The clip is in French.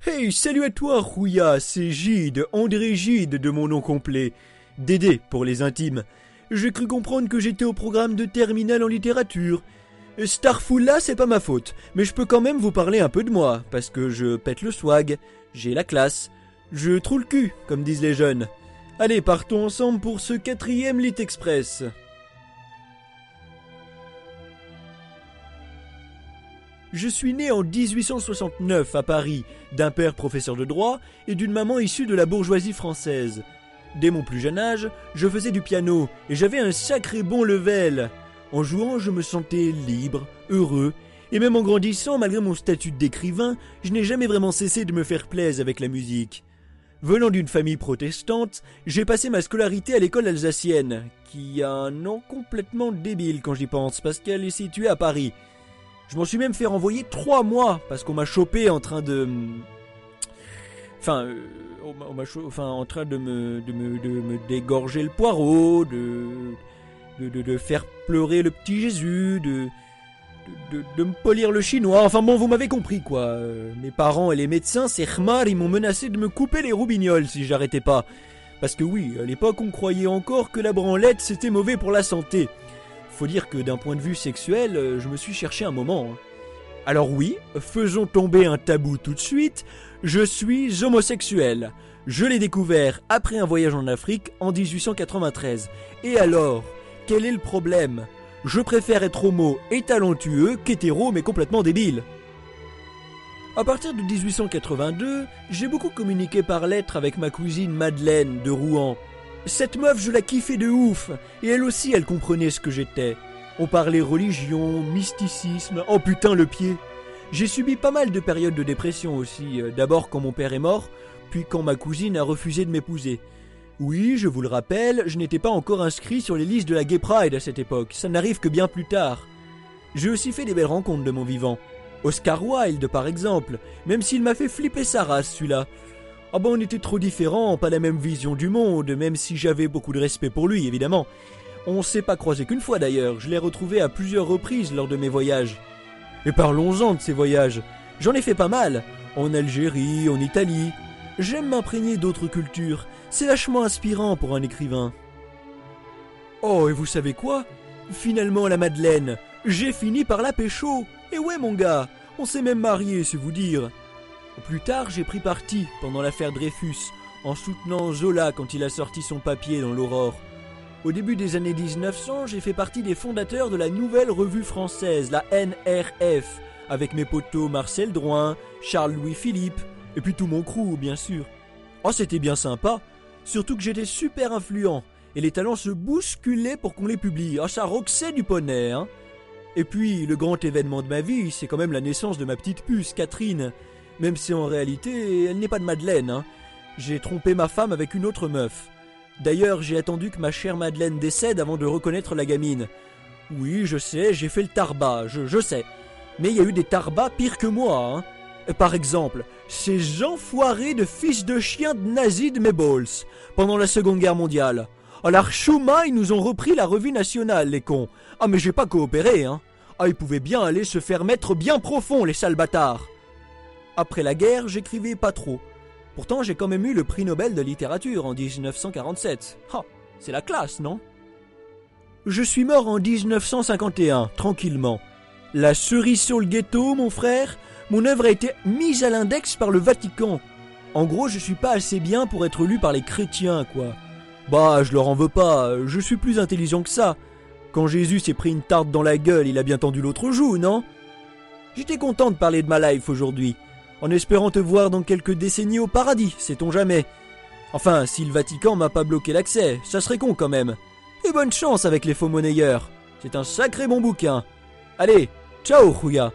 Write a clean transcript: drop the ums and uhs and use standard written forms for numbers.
Hey, salut à toi, Rouya, c'est Gide, André Gide de mon nom complet. Dédé pour les intimes. J'ai cru comprendre que j'étais au programme de terminale en littérature. Starful là, c'est pas ma faute, mais je peux quand même vous parler un peu de moi, parce que je pète le swag, j'ai la classe, je trou le cul, comme disent les jeunes. Allez, partons ensemble pour ce 4e Lit Express. Je suis né en 1869 à Paris, d'un père professeur de droit et d'une maman issue de la bourgeoisie française. Dès mon plus jeune âge, je faisais du piano et j'avais un sacré bon level. En jouant, je me sentais libre, heureux, et même en grandissant, malgré mon statut d'écrivain, je n'ai jamais vraiment cessé de me faire plaisir avec la musique. Venant d'une famille protestante, j'ai passé ma scolarité à l'école alsacienne, qui a un nom complètement débile quand j'y pense, parce qu'elle est située à Paris. Je m'en suis même fait renvoyer 3 mois, parce qu'on m'a chopé en train de... en train de me dégorger le poireau, de faire pleurer le petit Jésus, de me polir le chinois. Enfin bon, vous m'avez compris quoi. Mes parents et les médecins, c'est Khmar, ils m'ont menacé de me couper les roubignoles si j'arrêtais pas. Parce que oui, à l'époque, on croyait encore que la branlette c'était mauvais pour la santé. Faut dire que d'un point de vue sexuel, je me suis cherché un moment. Alors oui, faisons tomber un tabou tout de suite, je suis homosexuel. Je l'ai découvert après un voyage en Afrique en 1893. Et alors, quel est le problème ? Je préfère être homo et talentueux qu'hétéro mais complètement débile. À partir de 1882, j'ai beaucoup communiqué par lettres avec ma cousine Madeleine de Rouen. Cette meuf, je la kiffais de ouf, et elle aussi, elle comprenait ce que j'étais. On parlait religion, mysticisme, oh putain le pied. J'ai subi pas mal de périodes de dépression aussi, d'abord quand mon père est mort, puis quand ma cousine a refusé de m'épouser. Oui, je vous le rappelle, je n'étais pas encore inscrit sur les listes de la Gay Pride à cette époque, ça n'arrive que bien plus tard. J'ai aussi fait des belles rencontres de mon vivant. Oscar Wilde par exemple, même s'il m'a fait flipper sa race celui-là. Ah ben on était trop différents, pas la même vision du monde, même si j'avais beaucoup de respect pour lui évidemment. On s'est pas croisé qu'une fois d'ailleurs, je l'ai retrouvé à plusieurs reprises lors de mes voyages. Et parlons-en de ces voyages, j'en ai fait pas mal, en Algérie, en Italie. J'aime m'imprégner d'autres cultures, c'est vachement inspirant pour un écrivain. Oh et vous savez quoi ? Finalement la Madeleine, j'ai fini par la pécho. Et ouais mon gars, on s'est même mariés c'est vous dire. Plus tard, j'ai pris parti pendant l'affaire Dreyfus, en soutenant Zola quand il a sorti son papier dans l'Aurore. Au début des années 1900, j'ai fait partie des fondateurs de la Nouvelle Revue Française, la NRF, avec mes potos Marcel Drouin, Charles-Louis Philippe, et puis tout mon crew, bien sûr. Oh, c'était bien sympa, surtout que j'étais super influent, et les talents se bousculaient pour qu'on les publie. Ah, ça roxait du poney, hein. Et puis, le grand événement de ma vie, c'est quand même la naissance de ma petite puce, Catherine. Même si en réalité, elle n'est pas de Madeleine, hein. J'ai trompé ma femme avec une autre meuf. D'ailleurs, j'ai attendu que ma chère Madeleine décède avant de reconnaître la gamine. Oui, je sais, j'ai fait le tarbat, je sais. Mais il y a eu des tarbats pires que moi, hein. Par exemple, ces enfoirés de fils de chien de nazis de mes balls, pendant la Seconde Guerre mondiale. À l'Archouma, ils nous ont repris la revue nationale, les cons. Ah mais j'ai pas coopéré, hein. Ah, ils pouvaient bien aller se faire mettre bien profond, les sales bâtards. Après la guerre, j'écrivais pas trop. Pourtant, j'ai quand même eu le prix Nobel de littérature en 1947. Ah, c'est la classe, non ? Je suis mort en 1951, tranquillement. La cerise sur le ghetto, mon frère, mon œuvre a été mise à l'index par le Vatican. En gros, je suis pas assez bien pour être lu par les chrétiens, quoi. Bah, je leur en veux pas, je suis plus intelligent que ça. Quand Jésus s'est pris une tarte dans la gueule, il a bien tendu l'autre joue, non ? J'étais content de parler de ma life aujourd'hui. En espérant te voir dans quelques décennies au paradis, sait-on jamais. Enfin, si le Vatican m'a pas bloqué l'accès, ça serait con quand même. Et bonne chance avec les faux monnayeurs. C'est un sacré bon bouquin. Allez, ciao, Rouya.